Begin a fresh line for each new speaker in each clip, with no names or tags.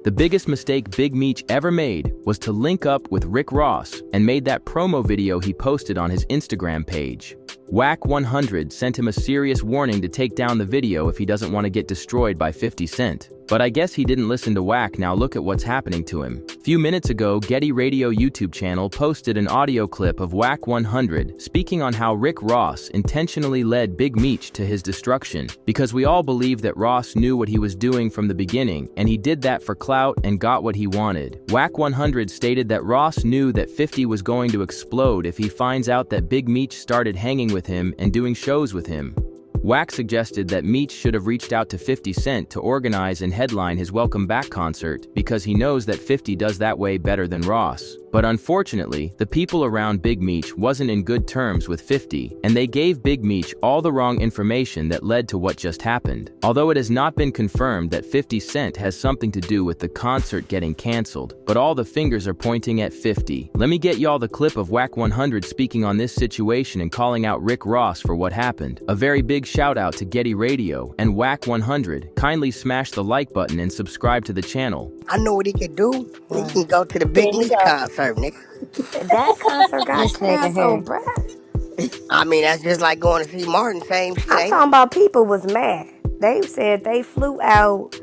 The biggest mistake Big Meech ever made was to link up with Rick Ross and made that promo video he posted on his Instagram page. Wack 100 sent him a serious warning to take down the video if he doesn't want to get destroyed by 50 Cent. But I guess he didn't listen to Wack. Now look at what's happening to him. Few minutes ago, Getty Radio YouTube channel posted an audio clip of Wack 100 speaking on how Rick Ross intentionally led Big Meech to his destruction, because we all believe that Ross knew what he was doing from the beginning, and he did that for clout and got what he wanted. Wack 100 stated that Ross knew that 50 was going to explode if he finds out that Big Meech started hanging with him and doing shows with him. Wack suggested that Meech should have reached out to 50 Cent to organize and headline his Welcome Back concert because he knows that 50 does that way better than Ross. But unfortunately, the people around Big Meech wasn't in good terms with 50, and they gave Big Meech all the wrong information that led to what just happened. Although it has not been confirmed that 50 Cent has something to do with the concert getting canceled, but all the fingers are pointing at 50. Let me get y'all the clip of Wack 100 speaking on this situation and calling out Rick Ross for what happened. A very big shout out to Getty Radio and Wack 100. Kindly smash the like button and subscribe to the channel.
I know what he can do. He can go to the Big Meech concert, nigga.
That concert got canceled, bruh.
I mean, that's just like going to see Martin, same shit.
I'm talking about people was mad. They said they flew out.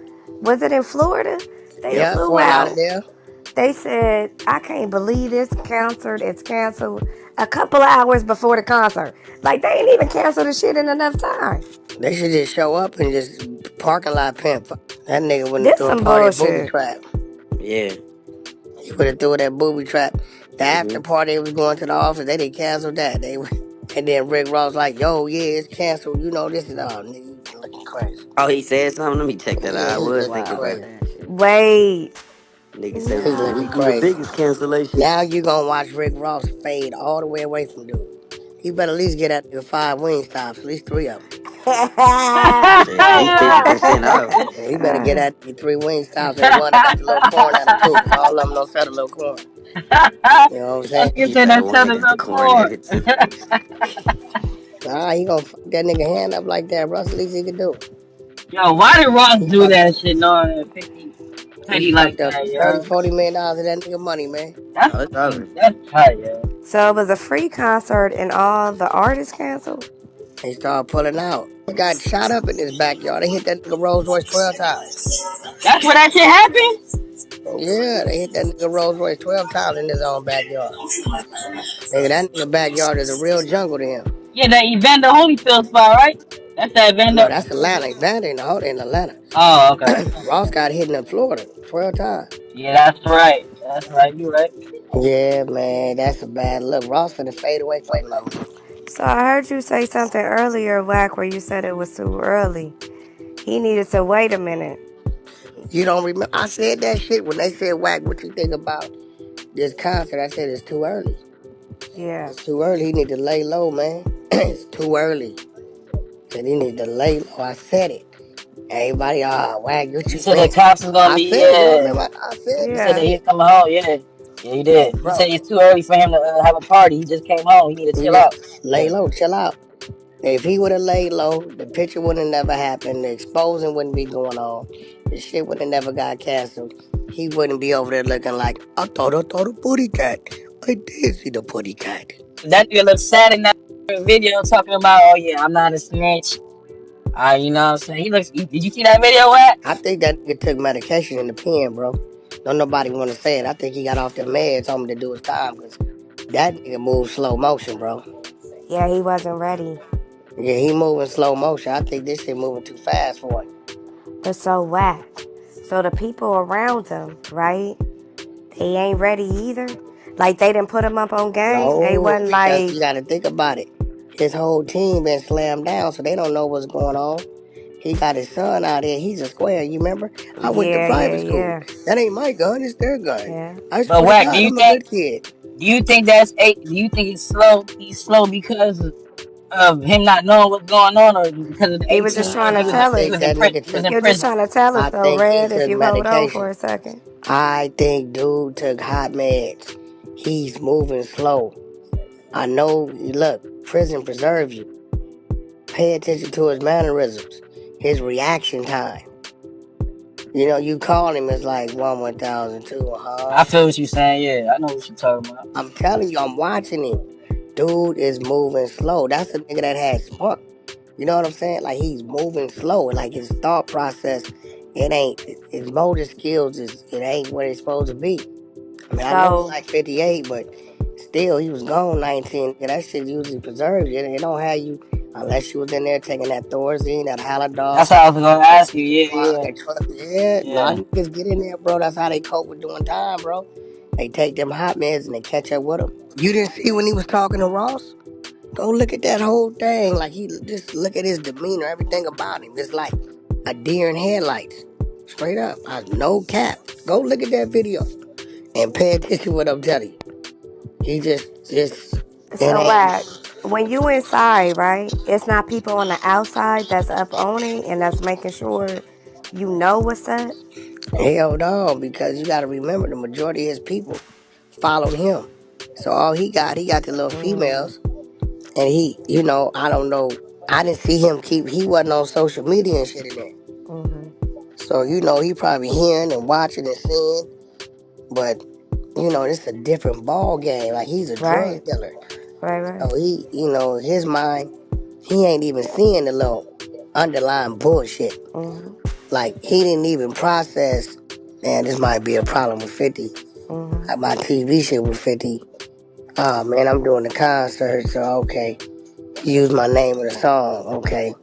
Was it in Florida? They flew out.
There.
They said, I can't believe this concert is canceled a couple of hours before the concert. Like, they ain't even canceled the shit in enough time.
They should just show up and just parking lot pimp. That nigga wouldn't
This
throw a
some
party booby
bullshit.
trap.
Yeah.
He would have threw that booby trap. The after party was going to the office. They didn't cancel that. And then Rick Ross like, yo, yeah, it's canceled. You know, this is all, nigga, you looking crazy.
Oh, he said something? Let me check that out. I was
Wow.
thinking about that shit.
Wait.
Nigga said
He's looking
the
crazy.
biggest cancellation.
Now you gonna watch Rick Ross fade all the way away from dude. He better at least get at the 5 wing stops, at least 3 of them.
Yeah, he 50% off.
Yeah, he better get at the 3 wing stops and one that got the little corn out of too. All of them don't sell the little corn. You know what I'm saying?
He said that one that got the corn in it too.
Nah, he gonna fuck that nigga hand up like that, bro. That's the least he can do.
Yo, why did Ross do that shit knowing that 50 petty like
Fucked up
that, yo?
$30-40 million of that nigga money, man.
Oh, it's over.
That's tight, yo.
So it was a free concert and all the artists canceled?
He started pulling out. He got shot up in his backyard. They hit that nigga Rolls Royce 12 times.
That's where that shit happened?
Yeah, they hit that nigga Rolls Royce 12 times in his own backyard. Nigga, that nigga backyard is a real jungle to him.
Yeah, that Evander Holyfield spot, right? That's that Evander.
No, that's Atlanta. Evander in Atlanta.
Oh, okay.
Ross got hit in Florida 12 times.
Yeah, that's right. That's right. You right.
Yeah, man, that's a bad look. Ross finna fade away from him.
So I heard you say something earlier, Wack, where you said it was too early. He needed to wait a minute.
You don't remember? I said that shit when they said, Wack, what you think about this concert? I said it's too early.
Yeah.
It's too early. He need to lay low, man. It's too early. Said he need to lay low. I said it. Everybody, Wack, what you
You said
think?
the cops was gonna
I
be,
said
yeah.
it, bro. I said
You
Yeah.
said that he's coming home, yeah. Yeah, you did. You
Bro.
said it's too early for him to have a party. He just came home. He need to chill out.
Lay low, chill out. If he would have laid low, the picture would have never happened. The exposing wouldn't be going on. The shit would have never got canceled. He wouldn't be over there looking like, I thought a booty cat. I did see the booty cat.
That nigga looked sad in that video talking about, oh yeah, I'm not a snitch. You know what I'm saying? He looks. Did you see that video, Wack?
I think that nigga took medication in the pen, bro. Don't nobody want to say it. I think he got off the meds, told him to do his time, because that nigga moved slow motion, bro.
Yeah, he wasn't ready.
Yeah, he moving slow motion. I think this shit moving too fast for him.
But so Wack. So the people around him, right? They ain't ready either. Like they didn't put him up on game.
No,
They wasn't like.
you got to think about it. His whole team been slammed down, so they don't know what's going on. He got his son out there. He's a square. You remember? I went to private school.
Yeah.
That ain't my gun. It's their gun.
Yeah.
But Wack, do you
I'm a
think?
good kid.
Do you think that's eight? Do you think he's slow? He's slow because of him not knowing what's going on, or because of the
He was just trying to tell
He
us.
was
That
in prison.
nigga
He was in
You're just
prison.
trying to tell us,
I
though,
think he
Red, if
took
you hold on
medication.
for a second.
I think dude took hot meds. He's moving slow. I know, look, prison preserves you. Pay attention to his mannerisms, his reaction time. You know, you call him, it's like 1,000, 2,
I feel what you're saying. Yeah, I know what you're talking about.
I'm telling you, I'm watching him. Dude is moving slow. That's a nigga that has spunk. You know what I'm saying? Like he's moving slow. Like his thought process, it ain't his motor skills it ain't what it's supposed to be. I mean, I know he's
So
like 58, but still, he was gone 19. Yeah, that shit usually preserves you. It don't have you unless you was in there taking that Thorazine, that
That's
Halidol,
what I was gonna ask you.
Quad,
Yeah,
that truck. Yeah, a lot
yeah.
of niggas get in there, bro. That's how they cope with doing time, bro. They take them hot meds and they catch up with them. You didn't see when he was talking to Ross? Go look at that whole thing. Like he just look at his demeanor, everything about him. It's like a deer in headlights. Straight up. No cap. Go look at that video and pay attention to what I'm telling you. He just it
so
ain't
Wack, when you inside, right? It's not people on the outside that's up on it and that's making sure you know what's up.
hell no, because you gotta remember the majority of his people followed him. So all he got the little
Mm,
females and I don't know. I didn't see him he wasn't on social media and shit in there.
mm-hmm.
So he probably hearing and watching and seeing, but it's a different ball game. Like he's a
Right,
drug dealer.
right.
So his mind, he ain't even seeing the little underlying bullshit.
Mm-hmm,
Like he didn't even process, man, this might be a problem with 50.
mm-hmm.
Like my TV shit with 50. Oh man, I'm doing the concert, so okay. He used my name in the song, okay.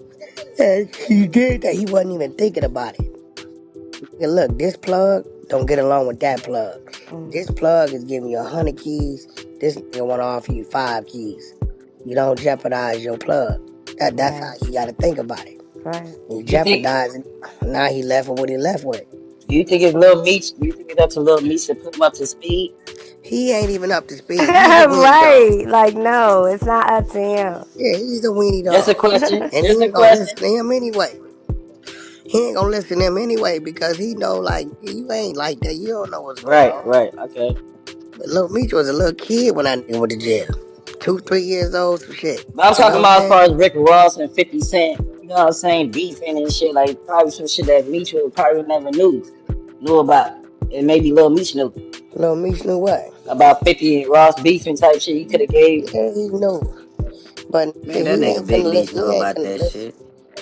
And he did that, he wasn't even thinking about it. And look, this plug don't get along with that plug. This plug is giving you 100 keys. This nigga want to offer you 5 keys. You don't jeopardize your plug. That's how
Right,
you got to think about it.
right.
You
You think?
jeopardize it. Now he left with what he left with.
You think it's Lil Meech? You think it's up to Lil Meech to put him up to speed?
He ain't even up to speed. He's a weenie dog.
Right. Like, no, it's not up to him.
Yeah, he's a weenie
Just a
dog.
question.
And
Just
he
a
ain't gonna
question.
listen to him anyway. He ain't gonna listen to him anyway because he know like you ain't like that. You don't know what's going
Right,
on.
right. Okay.
But Lil Meech was a little kid when I nigga went to jail. 2, 3 years old, some shit.
But I'm
You know
talking
what I'm
about as
saying?
far as Rick Ross and 50 Cent. You know what I'm saying? Beefing and shit. Like probably some shit that Meech would probably never knew about. And maybe Lil Meech knew
Lil Meech knew what?
about 50 and Ross beefing type shit. He could have gave.
Yeah, he knew. But
Man, that
he
nigga
ain't
Big
finna
Meech
listen.
know
He ain't
about
finna
that
listen.
shit.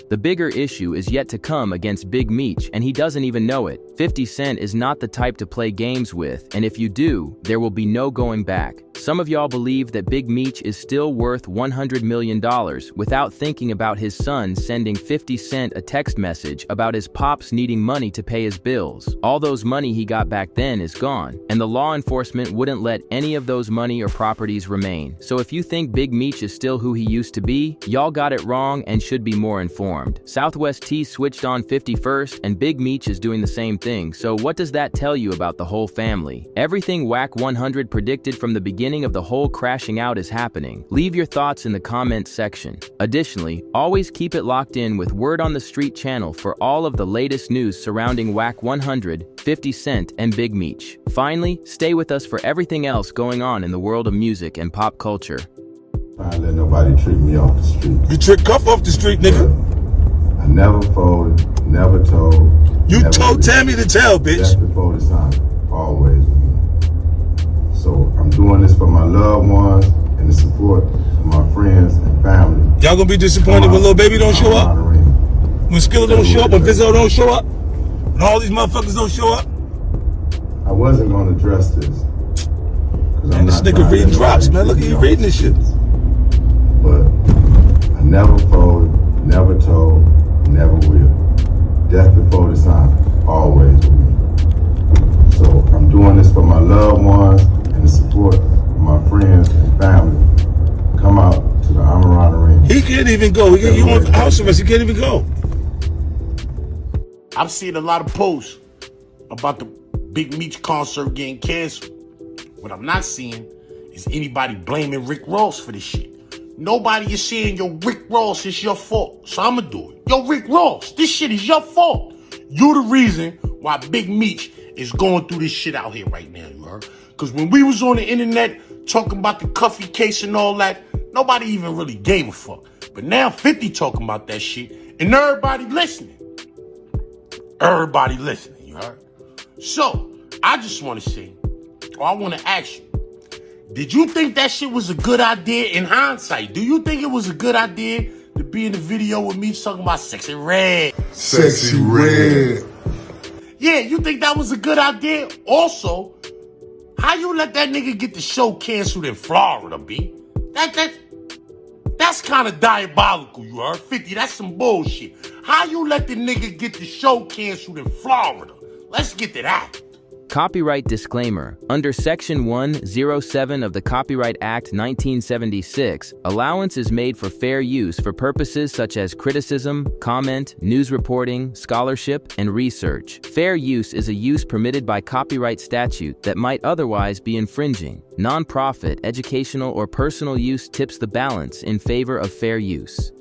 The bigger issue is yet to come against Big Meech, and he doesn't even know it. 50 Cent is not the type to play games with, and if you do, there will be no going back. Some of y'all believe that Big Meech is still worth $100 million without thinking about his son sending 50 Cent a text message about his pops needing money to pay his bills. All those money he got back then is gone, and the law enforcement wouldn't let any of those money or properties remain. So if you think Big Meech is still who he used to be, y'all got it wrong and should be more informed. Southwest T switched on 51st, and Big Meech is doing the same thing. So what does that tell you about the whole family? Everything Wack 100 predicted from the beginning of the whole crashing out is happening. Leave your thoughts in the comments section. Additionally, always keep it locked in with Word on the Street channel for all of the latest news surrounding Wack 100, 50 Cent, and Big Meech. Finally, stay with us for everything else going on in the world of music and pop culture.
I ain't let nobody treat me off the street.
You trick Cuff off the street, nigga.
I never folded, never told.
You
never
told
did.
Tammy to tell, bitch.
Just before the sign, always with me. So I'm doing this for my loved ones and the support of my friends and family.
Y'all gonna be disappointed when Lil Baby don't show up? When Skilla don't show up? When Vizzo don't show up? When all these motherfuckers don't show up?
I wasn't gonna address this.
Man, this nigga reading drops, man. Look at you reading this shit.
But I never folded, never told, never will. Death before the sign, always with me. So I'm doing this for my loved ones and the support of my friends and family. Come out to the Amaran Arena.
He can't even go. He on house arrest. He can't even go.
I've seen a lot of posts about the Big Meech concert getting canceled. What I'm not seeing is anybody blaming Rick Ross for this shit. Nobody is saying, yo, Rick Ross, it's your fault. So I'ma do it. Yo, Rick Ross, this shit is your fault. You the reason why Big Meech is going through this shit out here right now, you heard? Because when we was on the internet talking about the Cuffy case and all that, nobody even really gave a fuck. But now 50 talking about that shit, and everybody listening. Everybody listening. heard? So, I just want to say, or I want to ask you, did you think that shit was a good idea in hindsight? Do you think it was a good idea to be in the video with me talking about sexy red?
Sexy red.
Yeah, you think that was a good idea? Also, how you let that nigga get the show canceled in Florida, B? That's kind of diabolical, you heard? 50, that's some bullshit. How you let the nigga get the show canceled in Florida? Let's get to that.
Copyright disclaimer. Under Section 107 of the Copyright Act 1976, allowance is made for fair use for purposes such as criticism, comment, news reporting, scholarship, and research. Fair use is a use permitted by copyright statute that might otherwise be infringing. Non-profit, educational, or personal use tips the balance in favor of fair use.